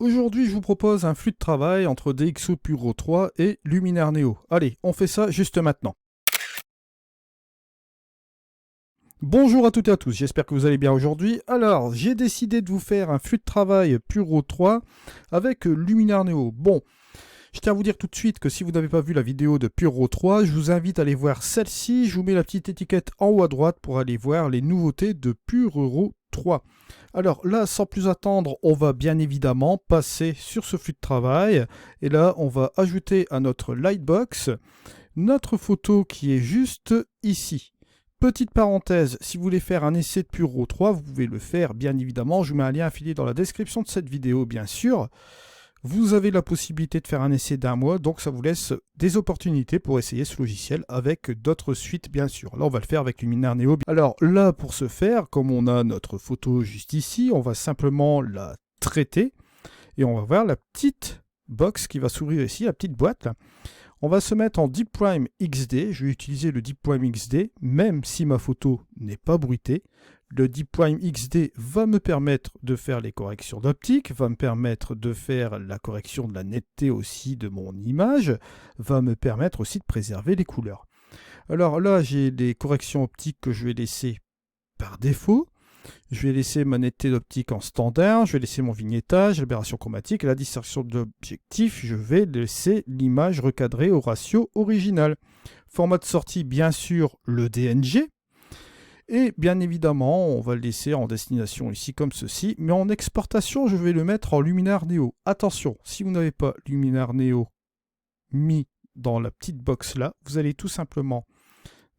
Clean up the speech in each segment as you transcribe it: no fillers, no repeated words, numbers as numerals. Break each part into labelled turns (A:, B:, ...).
A: Aujourd'hui, je vous propose un flux de travail entre DxO Puro 3 et Luminaire Neo. Allez, on fait ça juste maintenant. Bonjour à toutes et à tous, j'espère que vous allez bien aujourd'hui. Alors, j'ai décidé de vous faire un flux de travail Puro 3 avec Luminaire Neo. Bon, je tiens à vous dire tout de suite que si vous n'avez pas vu la vidéo de Puro 3, je vous invite à aller voir celle-ci. Je vous mets la petite étiquette en haut à droite pour aller voir les nouveautés de Puro 3. Alors là, sans plus attendre, on va bien évidemment passer sur ce flux de travail. Et là, on va ajouter à notre Lightbox notre photo qui est juste ici. Petite parenthèse, si vous voulez faire un essai de Puro 3, vous pouvez le faire bien évidemment. Je vous mets un lien affilié dans la description de cette vidéo, bien sûr. Vous avez la possibilité de faire un essai d'1 mois, donc ça vous laisse des opportunités pour essayer ce logiciel avec d'autres suites, bien sûr. Là, on va le faire avec Luminaire Neo. Alors là, pour ce faire, comme on a notre photo juste ici, on va simplement la traiter et on va voir la petite box qui va s'ouvrir ici, la petite boîte là. On va se mettre en Deep Prime XD. Je vais utiliser le Deep Prime XD, même si ma photo n'est pas bruitée. Le Deep Prime XD va me permettre de faire les corrections d'optique, va me permettre de faire la correction de la netteté aussi de mon image, va me permettre aussi de préserver les couleurs. Alors là, j'ai des corrections optiques que je vais laisser par défaut. Je vais laisser ma netteté d'optique en standard, je vais laisser mon vignettage, l'aberration chromatique et la distorsion d'objectif. Je vais laisser l'image recadrée au ratio original. Format de sortie, bien sûr, le DNG. Et bien évidemment, on va le laisser en destination ici comme ceci. Mais en exportation, je vais le mettre en Luminaire Neo. Attention, si vous n'avez pas Luminaire Neo mis dans la petite box là, vous allez tout simplement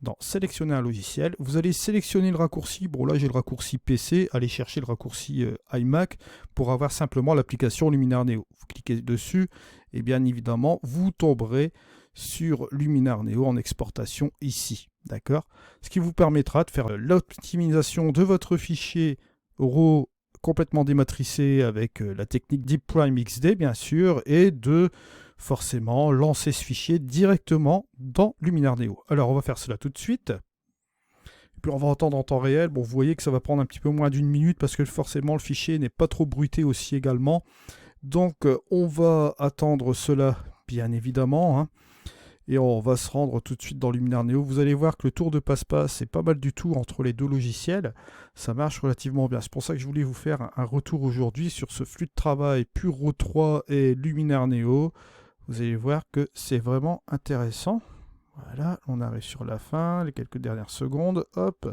A: dans sélectionner un logiciel, vous allez sélectionner le raccourci, bon là j'ai le raccourci PC, allez chercher le raccourci iMac pour avoir simplement l'application Luminaire Neo. Vous cliquez dessus et bien évidemment vous tomberez sur Luminaire Neo en exportation ici, d'accord? Ce qui vous permettra de faire l'optimisation de votre fichier RAW complètement dématricé avec la technique Deep Prime XD bien sûr et de forcément lancer ce fichier directement dans Luminaire Neo. Alors on va faire cela tout de suite. Et puis on va entendre en temps réel. Bon, vous voyez que ça va prendre un petit peu moins d'1 minute parce que forcément le fichier n'est pas trop bruité aussi également. Donc on va attendre cela bien évidemment. Hein. Et on va se rendre tout de suite dans Luminaire Neo. Vous allez voir que le tour de passe-passe, c'est pas mal du tout entre les deux logiciels. Ça marche relativement bien. C'est pour ça que je voulais vous faire un retour aujourd'hui sur ce flux de travail Puro 3 et Luminaire Neo. Vous allez voir que c'est vraiment intéressant. Voilà, on arrive sur la fin, les quelques dernières secondes. Hop,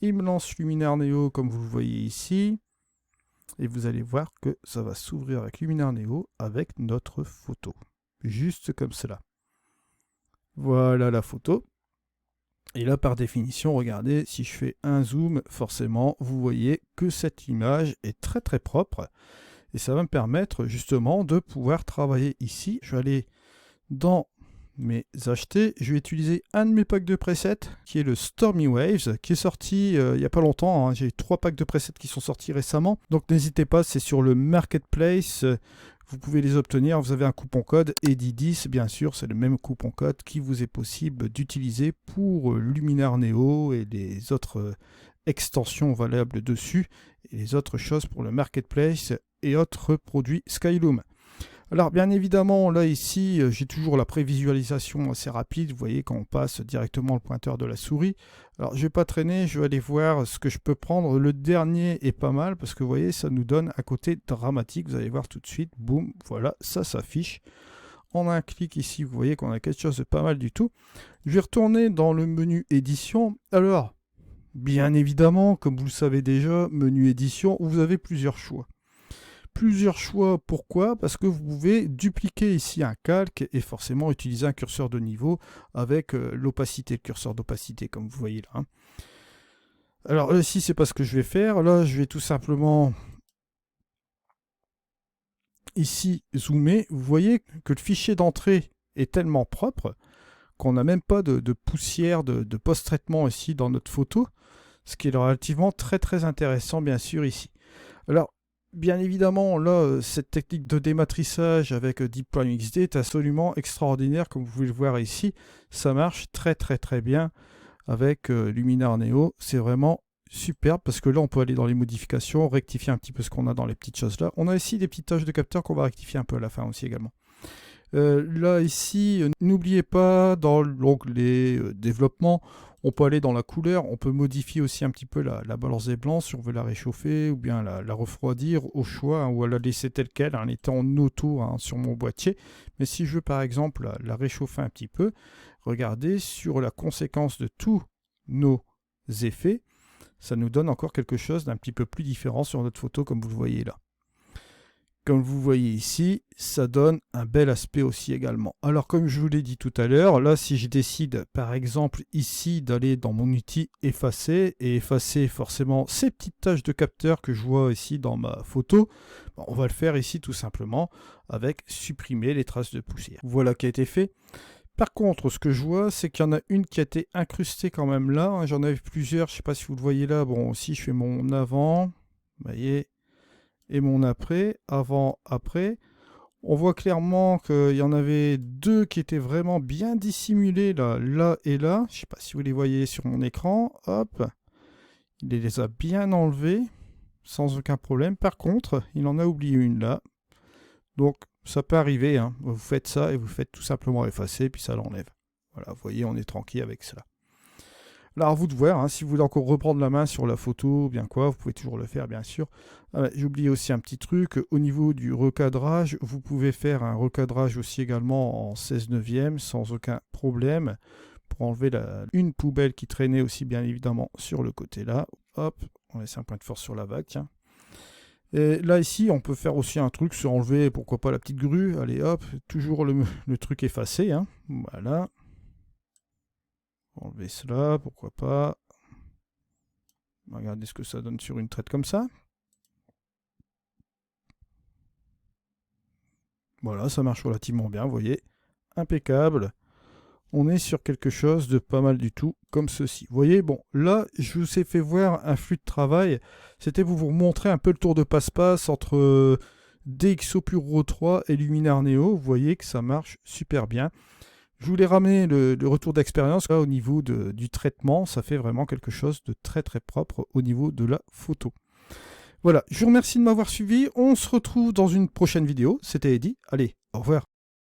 A: il me lance Luminaire Neo comme vous le voyez ici. Et vous allez voir que ça va s'ouvrir avec Luminaire Neo avec notre photo. Juste comme cela. Voilà la photo. Et là, par définition, regardez, si je fais un zoom, forcément, vous voyez que cette image est très très propre. Et ça va me permettre justement de pouvoir travailler ici. Je vais aller dans mes achetés. Je vais utiliser un de mes packs de presets qui est le Stormy Waves qui est sorti il n'y a pas longtemps. Hein. J'ai 3 packs de presets qui sont sortis récemment. Donc n'hésitez pas, c'est sur le Marketplace. Vous pouvez les obtenir. Vous avez un coupon code EDI10. Bien sûr, c'est le même coupon code qui vous est possible d'utiliser pour Luminaire Neo et les autres extensions valables dessus et les autres choses pour le Marketplace et autres produits Skyloom. Alors bien évidemment, là ici, j'ai toujours la prévisualisation assez rapide. Vous voyez quand on passe directement le pointeur de la souris. Alors je ne vais pas traîner, je vais aller voir ce que je peux prendre. Le dernier est pas mal parce que vous voyez, ça nous donne un côté dramatique. Vous allez voir tout de suite, boum, voilà, ça s'affiche. En un clic ici, vous voyez qu'on a quelque chose de pas mal du tout. Je vais retourner dans le menu édition. Alors, bien évidemment, comme vous le savez déjà, menu édition, vous avez plusieurs choix. Plusieurs choix, pourquoi? Parce que vous pouvez dupliquer ici un calque et forcément utiliser un curseur de niveau avec l'opacité, le curseur d'opacité, comme vous voyez là. Hein. Alors ici, c'est pas ce que je vais faire. Là, je vais tout simplement ici zoomer. Vous voyez que le fichier d'entrée est tellement propre qu'on n'a même pas de poussière, de post-traitement ici dans notre photo, ce qui est relativement très très intéressant bien sûr ici. Alors, bien évidemment, là, cette technique de dématrissage avec Deep Prime XD est absolument extraordinaire, comme vous pouvez le voir ici. Ça marche très très très bien avec Luminaire Neo. C'est vraiment superbe parce que là on peut aller dans les modifications, rectifier un petit peu ce qu'on a dans les petites choses là. On a ici des petites tâches de capteur qu'on va rectifier un peu à la fin aussi également. Là ici, n'oubliez pas dans l'onglet développement, on peut aller dans la couleur, on peut modifier aussi un petit peu la balance des blancs si on veut la réchauffer ou bien la refroidir au choix, hein, ou à la laisser telle qu'elle, elle était en auto hein, sur mon boîtier. Mais si je veux par exemple la réchauffer un petit peu, regardez sur la conséquence de tous nos effets, ça nous donne encore quelque chose d'un petit peu plus différent sur notre photo comme vous le voyez là. Comme vous voyez ici, ça donne un bel aspect aussi également. Alors comme je vous l'ai dit tout à l'heure, là si je décide par exemple ici d'aller dans mon outil effacer et effacer forcément ces petites taches de capteur que je vois ici dans ma photo, on va le faire ici tout simplement avec supprimer les traces de poussière. Voilà qui a été fait. Par contre, ce que je vois, c'est qu'il y en a une qui a été incrustée quand même là. Hein, j'en avais plusieurs, je ne sais pas si vous le voyez là. Bon, si je fais mon avant, vous voyez, et mon après, avant, après, on voit clairement qu'il y en avait deux qui étaient vraiment bien dissimulés là, là et là. Je ne sais pas si vous les voyez sur mon écran. Hop, il les a bien enlevés sans aucun problème. Par contre, il en a oublié une là. Donc, ça peut arriver. Hein. Vous faites ça et vous faites tout simplement effacer, puis ça l'enlève. Voilà, vous voyez, on est tranquille avec cela. Là, à vous de voir, hein, si vous voulez encore reprendre la main sur la photo, bien quoi, vous pouvez toujours le faire, bien sûr. J'ai oublié aussi un petit truc, au niveau du recadrage, vous pouvez faire un recadrage aussi également en 16/9 sans aucun problème, pour enlever une poubelle qui traînait aussi bien évidemment sur le côté là. Hop, on laisse un point de force sur la vague, tiens. Et là ici, on peut faire aussi un truc, se enlever, pourquoi pas la petite grue, allez hop, toujours le truc effacé, hein. Voilà. Enlever cela, pourquoi pas. Regardez ce que ça donne sur une traite comme ça. Voilà, ça marche relativement bien, vous voyez. Impeccable. On est sur quelque chose de pas mal du tout, comme ceci. Vous voyez, bon, là, je vous ai fait voir un flux de travail. C'était pour vous montrer un peu le tour de passe-passe entre DxO Puro 3 et Luminar Neo. Vous voyez que ça marche super bien. Je voulais ramener le retour d'expérience au niveau du traitement. Ça fait vraiment quelque chose de très très propre au niveau de la photo. Voilà, je vous remercie de m'avoir suivi. On se retrouve dans une prochaine vidéo. C'était Eddy. Allez, au revoir.